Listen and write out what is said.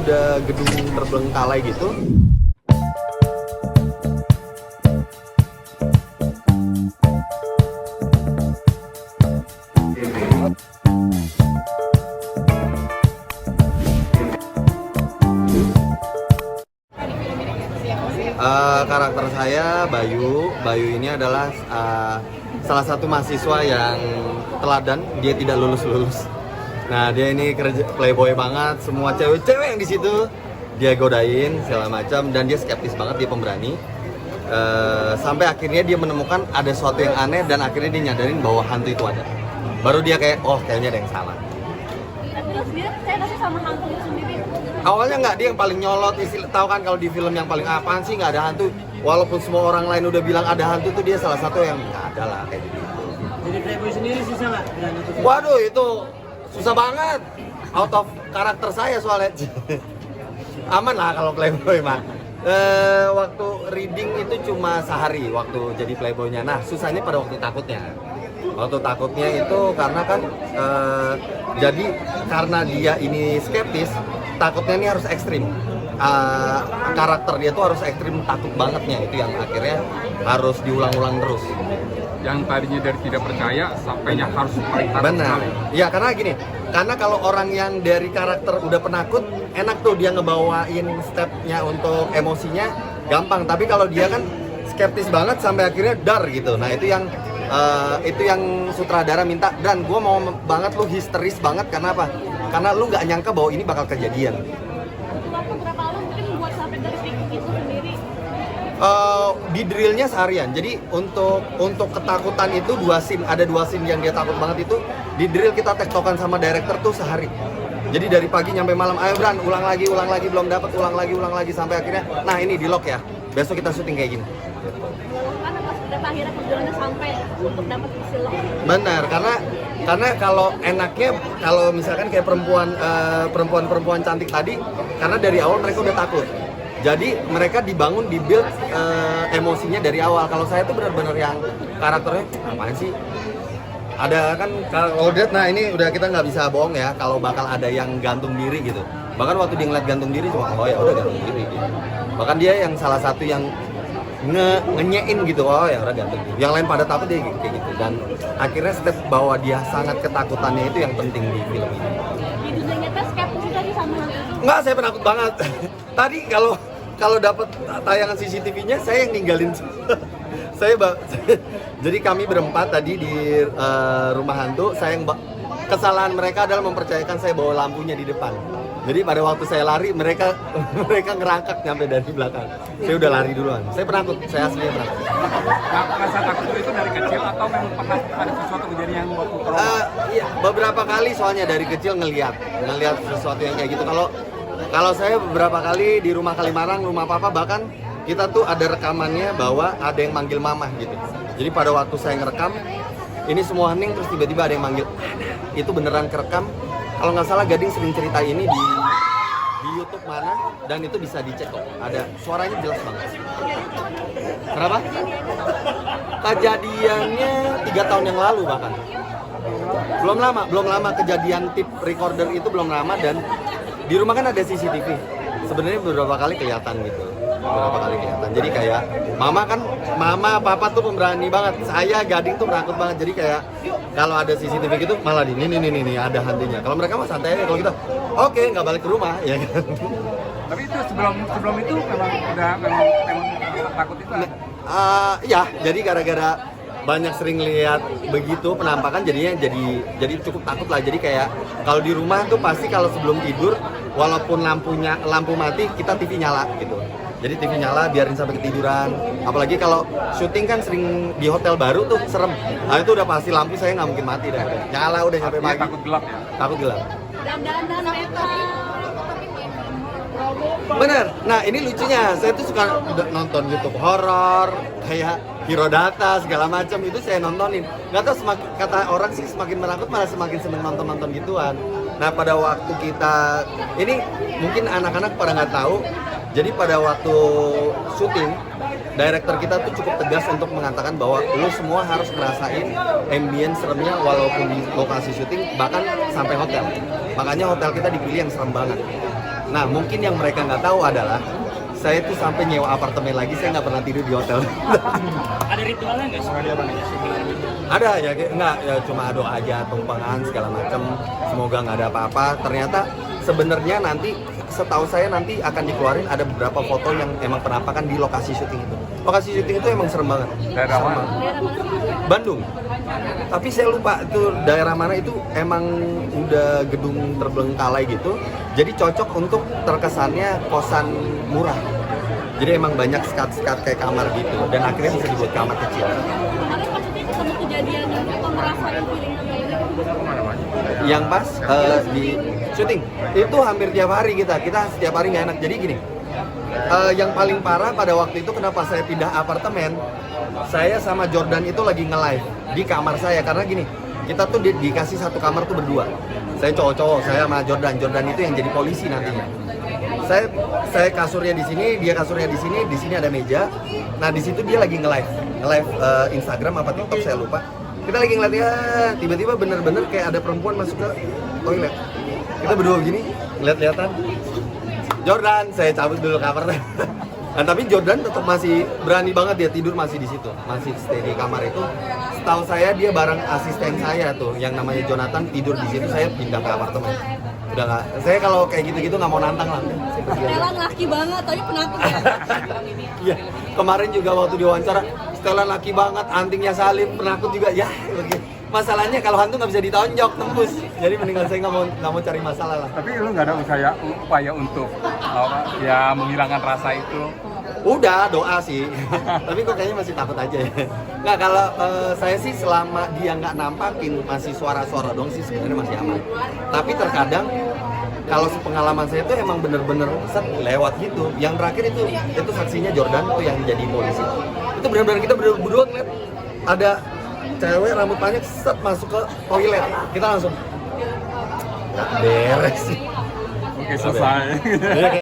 udah gedung terbengkalai gitu. Karakter saya Bayu. Bayu ini adalah salah satu mahasiswa yang teladan, dia tidak lulus-lulus. Nah, dia ini kerja playboy banget, semua cewek-cewek yang di situ dia godain segala macam, dan dia skeptis banget, dia pemberani. Sampai akhirnya dia menemukan ada sesuatu yang aneh, dan akhirnya dia nyadarin bahwa hantu itu ada. Baru dia kayak, oh kayaknya ada yang salah. Tapi lo sendiri saya kasih sama hantunya sendiri. Awalnya nggak, dia yang paling nyolot, tahu kan kalau di film yang paling apaan sih nggak ada hantu. Walaupun semua orang lain udah bilang ada hantu, tuh dia salah satu yang nggak ada lah kayak gitu. Jadi playboy sendiri susah nggak? Waduh, itu susah banget. Out of karakter saya soalnya. Aman lah kalau playboy mah. Waktu reading itu cuma sehari waktu jadi playboynya. Nah, susahnya pada waktu takutnya. Waktu takutnya itu karena kan jadi karena dia ini skeptis, takutnya ini harus ekstrim. Karakter dia tuh harus ekstrim, takut bangetnya, itu yang akhirnya harus diulang-ulang terus. Yang tadinya dari tidak percaya sampainya harus paling takut. Benar. Ya karena gini, karena kalau orang yang dari karakter udah penakut, enak tuh dia ngebawain stepnya untuk emosinya gampang. Tapi kalau dia kan skeptis banget sampai akhirnya dar gitu. Nah itu yang sutradara minta, dan gue mau banget lu histeris banget. Karena apa? Karena lu nggak nyangka bahwa ini bakal kejadian. Waktu berapa lama mungkin buat sampai dari titik itu sendiri? Di drillnya seharian. Jadi untuk ketakutan itu ada dua scene yang dia takut banget itu di drill, kita tektokan sama director tuh sehari. Jadi dari pagi nyampe malam, ayo Bran, ulang lagi, belum dapat, ulang lagi sampai akhirnya, nah ini di lock ya, besok kita syuting kayak gini. Karena pas udah akhirnya perjuangannya sampai untuk dapat isi lock. Benar, karena kalau enaknya kalau misalkan kayak perempuan cantik tadi, karena dari awal mereka udah takut. Jadi mereka dibangun, dibuild emosinya dari awal. Kalau saya tuh benar-benar yang karakternya apaan sih? Ada kan kalau lihat, nah ini udah kita nggak bisa bohong ya kalau bakal ada yang gantung diri gitu. Bahkan waktu dia ngeliat gantung diri cuma oh ya udah gantung diri gitu. Bahkan dia yang salah satu yang ngenyein gitu, oh ya udah gantung diri. Yang lain pada takut dia kayak gitu, dan akhirnya step bahwa dia sangat ketakutannya itu yang penting di film ini. Di dunia nyata skeptis tadi sama hantu itu. Enggak, saya penakut banget. Tadi kalau dapat tayangan CCTV-nya saya yang ninggalin. Jadi kami berempat tadi di rumah hantu. Kesalahan mereka adalah mempercayakan saya bawa lampunya di depan. Jadi pada waktu saya lari, mereka ngerangkak nyampe dari belakang. Saya udah lari duluan. Saya penakut, saya aslinya penakut. Nah, rasa takut itu dari kecil atau memang pernah ada sesuatu kejadian yang waktu Iya, beberapa kali soalnya dari kecil ngelihat sesuatu yang kayak gitu. Kalau saya beberapa kali di rumah Kalimarang, rumah papa, bahkan kita tuh ada rekamannya bahwa ada yang manggil mama gitu. Jadi pada waktu saya ngerekam, ini semua hening, terus tiba-tiba ada yang manggil. Itu beneran kerekam. Kalau nggak salah Gading sering cerita ini di YouTube mana, dan itu bisa dicek kok. Ada suaranya jelas banget. Kenapa? Kejadiannya 3 tahun yang lalu bahkan. Belum lama kejadian tip recorder itu belum lama, dan di rumah kan ada CCTV. Sebenarnya beberapa kali kelihatan gitu. Jadi kayak mama papa tuh pemberani banget. Saya Gading tuh penakut banget. Jadi kayak kalau ada CCTV gitu malah ini ada hantunya. Kalau mereka mah santai aja. Kalau kita oke, nggak balik ke rumah ya kan. Tapi itu sebelum itu memang takut itu. Ya, jadi gara-gara banyak sering lihat begitu penampakan, jadinya jadi cukup takut lah. Jadi kayak kalau di rumah tuh pasti kalau sebelum tidur, walaupun lampu mati, kita TV nyala gitu. Jadi TV nyala biarin sampai ketiduran. Apalagi kalau syuting kan sering di hotel baru tuh serem. Nah itu udah pasti lampu saya nggak mungkin mati dah. Nyala udah sampai pagi. Takut gelap ya? Takut gelap. Dan mereka. Bener. Nah ini lucunya, saya tuh suka nonton YouTube horor, kayak Hirodata segala macam itu saya nontonin. Nggak tahu kata orang sih semakin menakut malah semakin seneng nonton gituan. Nah pada waktu kita ini mungkin anak-anak pada nggak tahu. Jadi pada waktu syuting, director kita tuh cukup tegas untuk mengatakan bahwa lu semua harus ngerasain ambience seremnya walaupun di lokasi syuting, bahkan sampai hotel. Makanya hotel kita dipilih yang serem banget. Nah, mungkin yang mereka nggak tahu adalah saya tuh sampai nyewa apartemen lagi, saya nggak pernah tidur di hotel. Ada ritualnya nggak sih? Ada ya, nggak ya, cuma doa aja, tumpangan segala macam, semoga nggak ada apa-apa. Ternyata sebenarnya nanti setahu saya nanti akan dikeluarin ada beberapa foto yang emang penampakan di lokasi syuting itu. Lokasi syuting itu emang serem banget. Daerah Serem mana? banget. Daerah mana sih? Bandung. Tapi saya lupa itu daerah mana, itu emang udah gedung terbengkalai gitu. Jadi cocok untuk terkesannya kosan murah. Jadi emang banyak skat-skat kayak kamar gitu, dan akhirnya bisa dibuat kamar kecil. Kemarin pas itu ketemu kejadian yang apa ngerasain feeling kayak ini? Yang pas di syuting itu hampir tiap hari kita setiap hari nggak enak. Jadi gini, yang paling parah pada waktu itu kenapa saya pindah apartemen, saya sama Jordan itu lagi nge-live di kamar saya, karena gini, kita tuh dikasih satu kamar tuh berdua. Saya cowok-cowok, saya sama Jordan itu yang jadi polisi nantinya. Saya kasurnya di sini, dia kasurnya di sini ada meja. Nah, di situ dia lagi nge-live Instagram apa TikTok saya lupa. Kita lagi ngeliat ya, tiba-tiba bener-bener kayak ada perempuan masuk ke toilet. Kita berdua gini, lihat-lihatan. Jordan, saya cabut dulu kamarnya. Nah, tapi Jordan tetap masih berani banget, dia tidur masih di situ, masih stay di kamar itu. Setahu saya dia bareng asisten saya tuh, yang namanya Jonathan, tidur di situ. Saya pindah ke apartemen. Udah nggak, saya kalau kayak gitu-gitu nggak mau nantang lah. Setelan laki banget, tapi penakut ya. Iya, kemarin juga waktu diwawancara, setelan laki banget, antingnya salib, penakut juga. Ya, oke. Masalahnya kalau hantu nggak bisa ditonjok, tembus. Jadi mendingan saya nggak mau cari masalah lah. Tapi lu nggak ada upaya untuk ya menghilangkan rasa itu? Udah, doa sih. Tapi kok kayaknya masih takut aja ya. Nggak, kalau saya sih selama dia nggak nampakin masih suara-suara dong sih sebenarnya masih aman. Tapi terkadang kalau sepengalaman saya tuh emang bener-bener set lewat gitu. Yang terakhir itu saksinya Jordan tuh yang jadi polisi. Itu bener-bener kita berdua ngeliat ada cewek rambut panjang set masuk ke toilet. Kita langsung nggak beres sih. Oke, selesai.